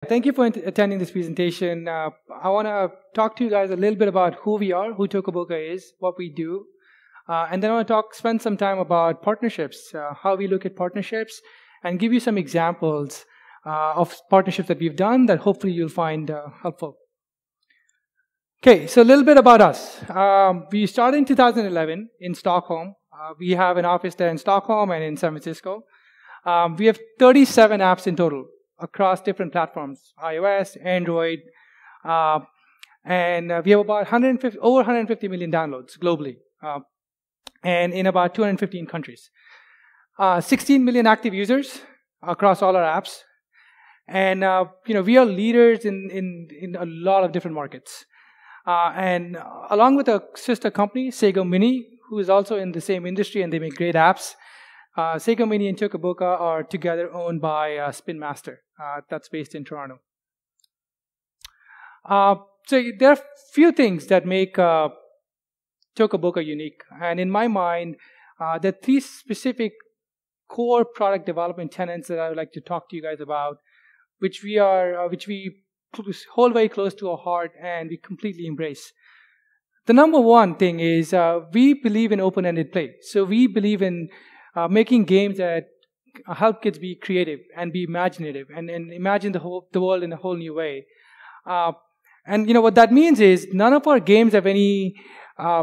Thank you for attending this presentation. I want to talk to you guys a little bit about who we are, who Tokaboka is, what we do, and then I want to spend some time about partnerships, how we look at partnerships, and give you some examples of partnerships that we've done that hopefully you'll find helpful. Okay, so a little bit about us. We started in 2011 in Stockholm. We have an office there in Stockholm and in San Francisco. We have 37 apps in total across different platforms, iOS, Android, and we have about over 150 million downloads globally, and in about 215 countries. 16 million active users across all our apps, and we are leaders in a lot of different markets. And along with a sister company, Sego Mini, who is also in the same industry and they make great apps, Sego Mini and Tokaboka are together owned by Spin Master, that's based in Toronto. So there are few things that make Tokaboka unique, and in my mind, there are three specific core product development tenets that I would like to talk to you guys about, which we hold very close to our heart and we completely embrace. The number one thing is we believe in open-ended play. So we believe in making games that help kids be creative and be imaginative and imagine the world in a whole new way. And what that means is none of our games have any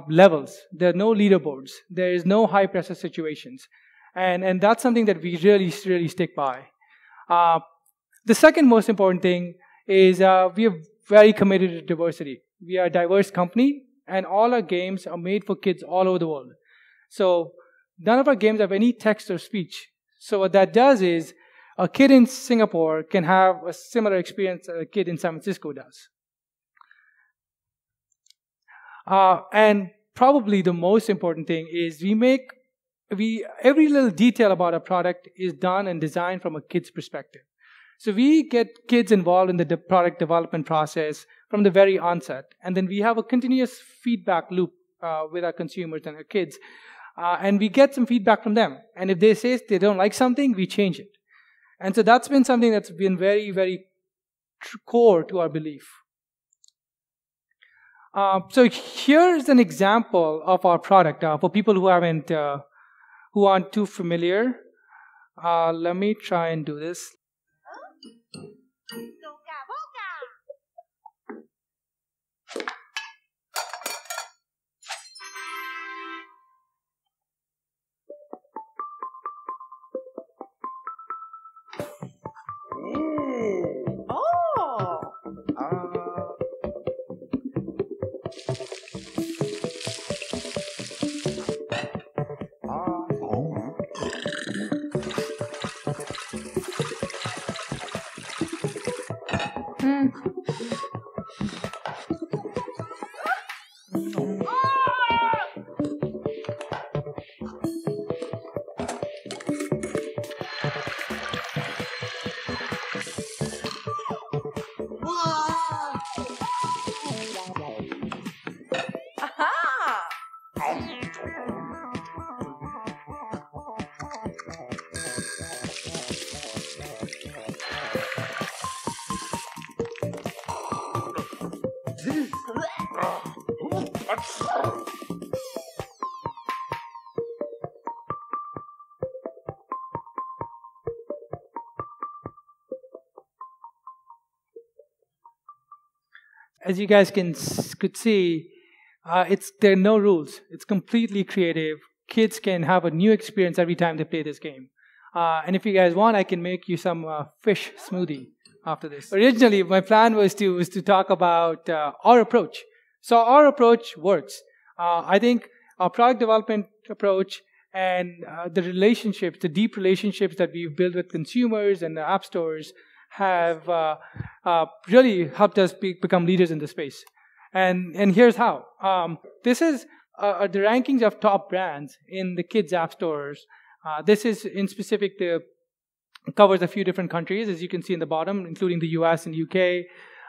levels. There are no leaderboards. There is no high-pressure situations. And that's something that we really stick by. The second most important thing is we are very committed to diversity. We are a diverse company, and all our games are made for kids all over the world. So none of our games have any text or speech. So what that does is a kid in Singapore can have a similar experience that a kid in San Francisco does. And probably the most important thing is every little detail about a product is done and designed from a kid's perspective. So we get kids involved in the product development process from the very onset. And then we have a continuous feedback loop with our consumers and our kids. And we get some feedback from them. And if they say they don't like something, we change it. And so that's been something that's been very core to our belief. So here's an example of our product for people who aren't too familiar. Let me try and do this. As you guys could see, there are no rules. It's completely creative. Kids can have a new experience every time they play this game. And if you guys want, I can make you some fish smoothie after this. Originally, my plan was to talk about our approach. So our approach works. I think our product development approach and the deep relationships that we've built with consumers and the app stores have really helped us become leaders in the space. And here's how. This is the rankings of top brands in the kids' app stores. This is in specific covers a few different countries, as you can see in the bottom, including the US and UK.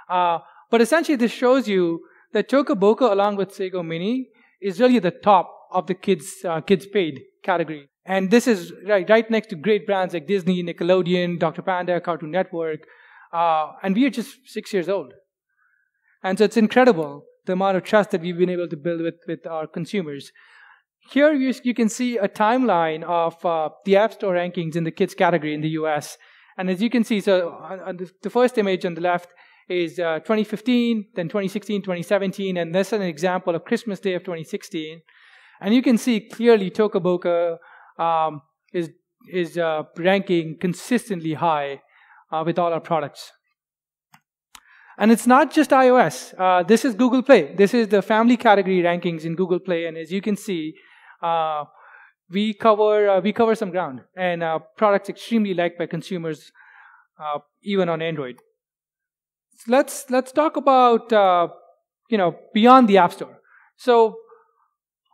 But essentially, this shows you that Tokaboka, along with Sego Mini, is really the top of the kids paid category. And this is right next to great brands like Disney, Nickelodeon, Dr. Panda, Cartoon Network. And we are just 6 years old. And so it's incredible, the amount of trust that we've been able to build with our consumers. Here you can see a timeline of the App Store rankings in the kids category in the US. And as you can see, so on the first image on the left is 2015, then 2016, 2017, and this is an example of Christmas Day of 2016. And you can see clearly Toca Boca is ranking consistently high with all our products. And it's not just iOS. This is Google Play. This is the family category rankings in Google Play. And as you can see, we cover some ground. And products extremely liked by consumers, even on Android. So let's talk about beyond the App Store. So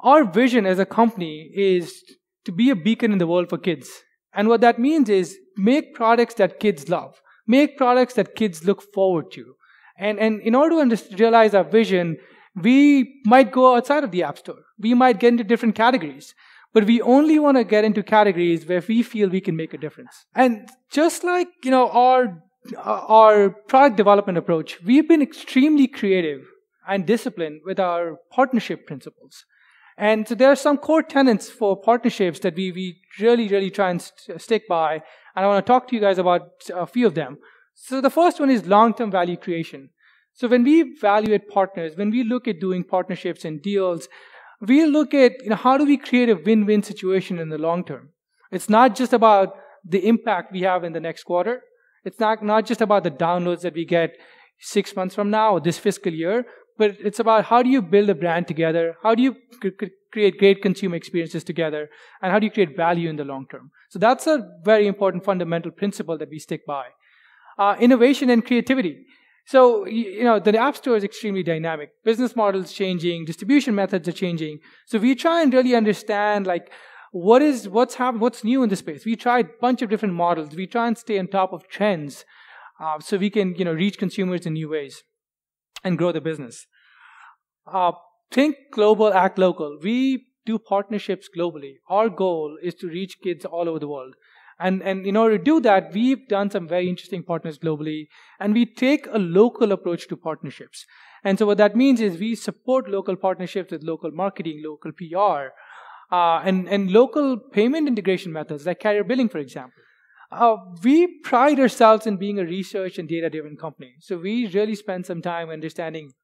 our vision as a company is to be a beacon in the world for kids. And what that means is make products that kids love. Make products that kids look forward to. And in order to realize our vision, we might go outside of the App Store. We might get into different categories. But we only want to get into categories where we feel we can make a difference. And just like our product development approach, we've been extremely creative and disciplined with our partnership principles. And so there are some core tenets for partnerships that we really, really try and stick by. And I want to talk to you guys about a few of them. So the first one is long-term value creation. So when we evaluate partners, when we look at doing partnerships and deals, we look at how do we create a win-win situation in the long term. It's not just about the impact we have in the next quarter. It's not just about the downloads that we get 6 months from now or this fiscal year, but it's about how do you build a brand together, how do you create great consumer experiences together, and how do you create value in the long term. So that's a very important fundamental principle that we stick by. Innovation and creativity. So, the App Store is extremely dynamic. Business models changing, distribution methods are changing. So we try and really understand, what's new in the space. We try a bunch of different models. We try and stay on top of trends, so we can, reach consumers in new ways and grow the business. Think global, act local. We do partnerships globally. Our goal is to reach kids all over the world. And in order to do that, we've done some very interesting partners globally, and we take a local approach to partnerships. And so what that means is we support local partnerships with local marketing, local PR, and local payment integration methods like carrier billing, for example. We pride ourselves in being a research and data-driven company. So we really spend some time understanding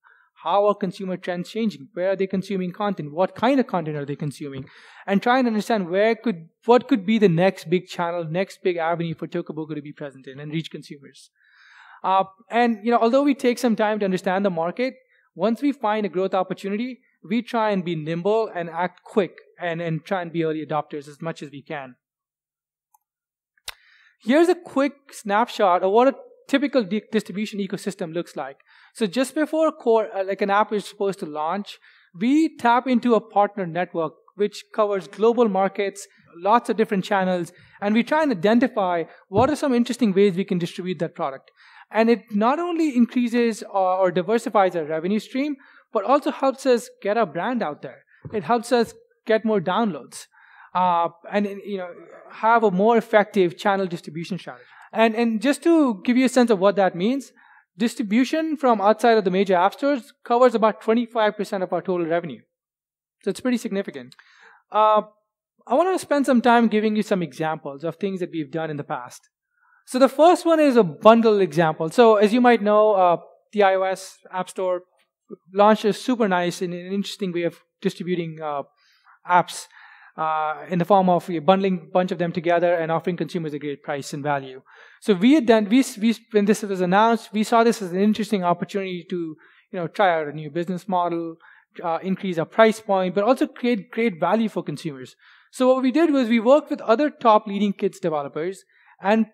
how are consumer trends changing? Where are they consuming content? What kind of content are they consuming? And try and understand what could be the next big channel, next big avenue for Toca Boca to be present in and reach consumers. Although we take some time to understand the market, once we find a growth opportunity, we try and be nimble and act quick and try and be early adopters as much as we can. Here's a quick snapshot of what a typical distribution ecosystem looks like. So just before an app is supposed to launch, we tap into a partner network which covers global markets, lots of different channels, and we try and identify what are some interesting ways we can distribute that product. And it not only increases or diversifies our revenue stream, but also helps us get our brand out there. It helps us get more downloads and have a more effective channel distribution strategy. And just to give you a sense of what that means, distribution from outside of the major app stores covers about 25% of our total revenue. So it's pretty significant. I want to spend some time giving you some examples of things that we've done in the past. So the first one is a bundle example. So as you might know, the iOS App Store launched a super nice and an interesting way of distributing apps in the form of bundling a bunch of them together and offering consumers a great price and value. So when this was announced, we saw this as an interesting opportunity to try out a new business model, increase our price point, but also create great value for consumers. So what we did was we worked with other top leading kids developers and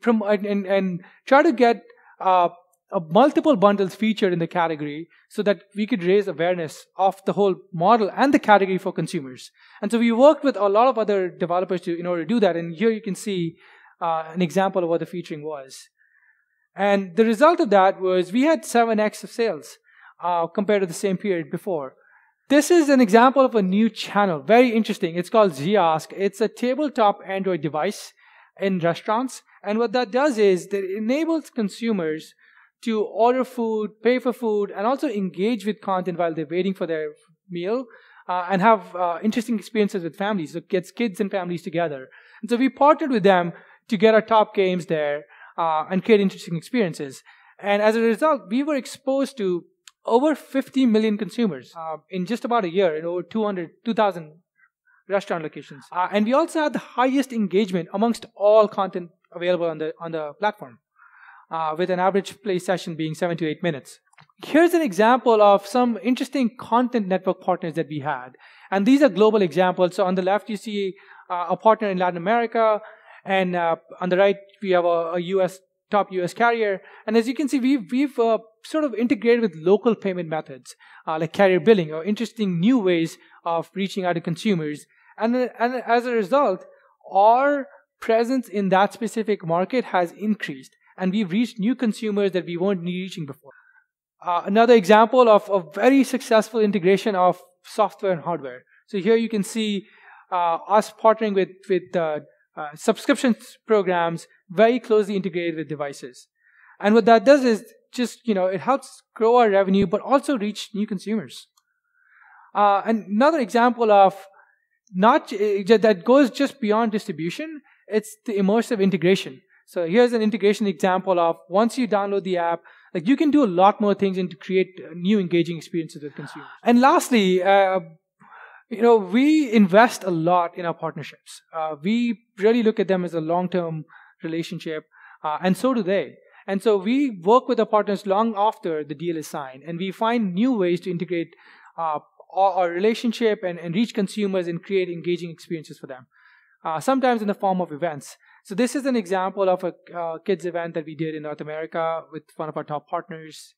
try to get multiple bundles featured in the category so that we could raise awareness of the whole model and the category for consumers. And so we worked with a lot of other developers in order to do that. And here you can see an example of what the featuring was. And the result of that was we had 7x of sales compared to the same period before. This is an example of a new channel, very interesting. It's called Ziosk. It's a tabletop Android device in restaurants, And what that does is that it enables consumers to order food, pay for food, and also engage with content while they're waiting for their meal, and have interesting experiences with families. So it gets kids and families together. And so we partnered with them to get our top games there and create interesting experiences. And as a result, we were exposed to over 50 million consumers in just about a year in over 2,000 restaurant locations. And we also had the highest engagement amongst all content available on the platform, with an average play session being 7 to 8 minutes. Here's an example of some interesting content network partners that we had. And these are global examples. So on the left, you see a partner in Latin America. And on the right, we have a top US carrier. And as you can see, we've sort of integrated with local payment methods, like carrier billing, or interesting new ways of reaching out to consumers. And as a result, our presence in that specific market has increased. And we've reached new consumers that we weren't reaching before. Another example of a very successful integration of software and hardware. So here you can see us partnering with subscription programs very closely integrated with devices. And what that does is just, it helps grow our revenue, but also reach new consumers. And another example of that goes just beyond distribution, it's the immersive integration. So here's an integration example of once you download the app, like you can do a lot more things and to create new engaging experiences with consumers. And lastly, we invest a lot in our partnerships. We really look at them as a long-term relationship, and so do they. And so we work with our partners long after the deal is signed, and we find new ways to integrate our relationship and reach consumers and create engaging experiences for them, sometimes in the form of events. So this is an example of a kids event that we did in North America with one of our top partners.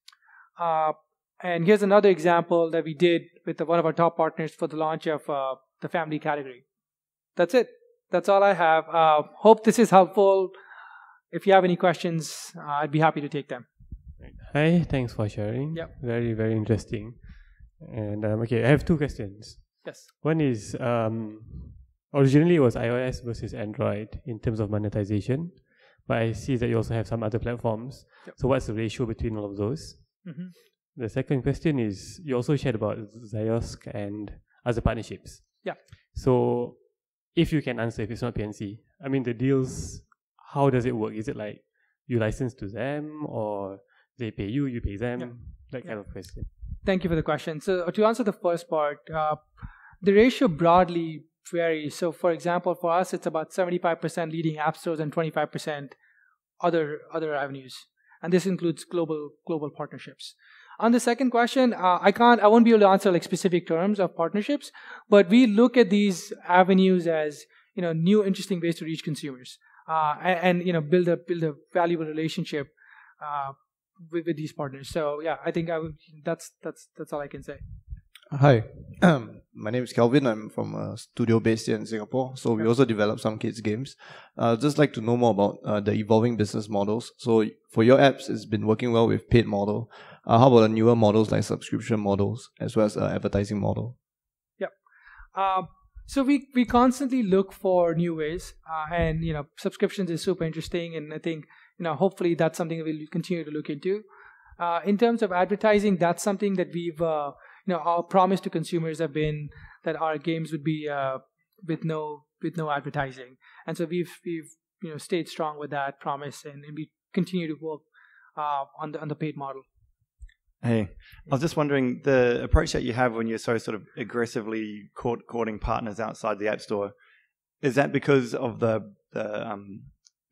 And here's another example that we did with one of our top partners for the launch of the family category. That's it. That's all I have. Hope this is helpful. If you have any questions, I'd be happy to take them. Hi, thanks for sharing. Yep. Very, very interesting. And okay, I have two questions. Yes. One is, originally it was iOS versus Android in terms of monetization, but I see that you also have some other platforms. Yep. So what's the ratio between all of those? Mm-hmm. The second question is, you also shared about Ziosk and other partnerships. Yeah. So if you can answer, if it's not PNC, I mean, the deals, how does it work? Is it like you license to them, or they pay you, you pay them? Yeah. That kind of question. Thank you for the question. So to answer the first part, the ratio broadly varies. So for example, for us, it's about 75% leading app stores and 25% other avenues. And this includes global partnerships. On the second question, I won't be able to answer like specific terms of partnerships, but we look at these avenues as new interesting ways to reach consumers, and build a valuable relationship with these partners. So yeah, I think that's all I can say. Hi, my name is Kelvin. I'm from a studio based here in Singapore. So we also develop some kids games. Just like to know more about the evolving business models. So for your apps, it's been working well with paid model. How about the newer models like subscription models as well as advertising model? Yeah. So we constantly look for new ways, and subscriptions is super interesting, and I think hopefully that's something that we'll continue to look into. In terms of advertising, that's something that we've our promise to consumers have been that our games would be with no advertising, and so we've stayed strong with that promise, and we continue to work on the paid model. Hey, I was just wondering, the approach that you have when you're so sort of aggressively courting partners outside the App Store, is that because of the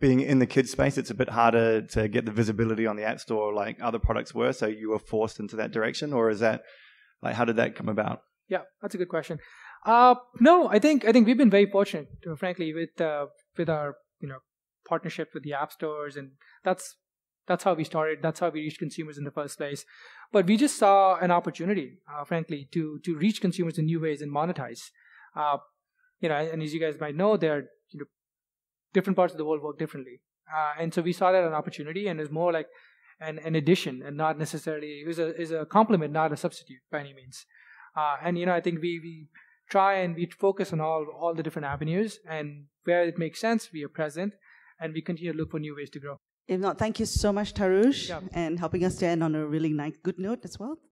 being in the kids space, it's a bit harder to get the visibility on the App Store like other products were, so you were forced into that direction, or is that how did that come about? Yeah, that's a good question. No, I think we've been very fortunate, frankly, with our partnership with the app stores, and that's how we started. That's how we reached consumers in the first place. But we just saw an opportunity, frankly, to reach consumers in new ways and monetize. And as you guys might know, there are different parts of the world work differently, and so we saw that an opportunity, and it's more like an addition, and not necessarily is a complement, not a substitute by any means. I think we try and we focus on all the different avenues, and where it makes sense, we are present. and we continue to look for new ways to grow. If not, thank you so much, Tarush, Yeah. and helping us to end on a really nice, good note as well.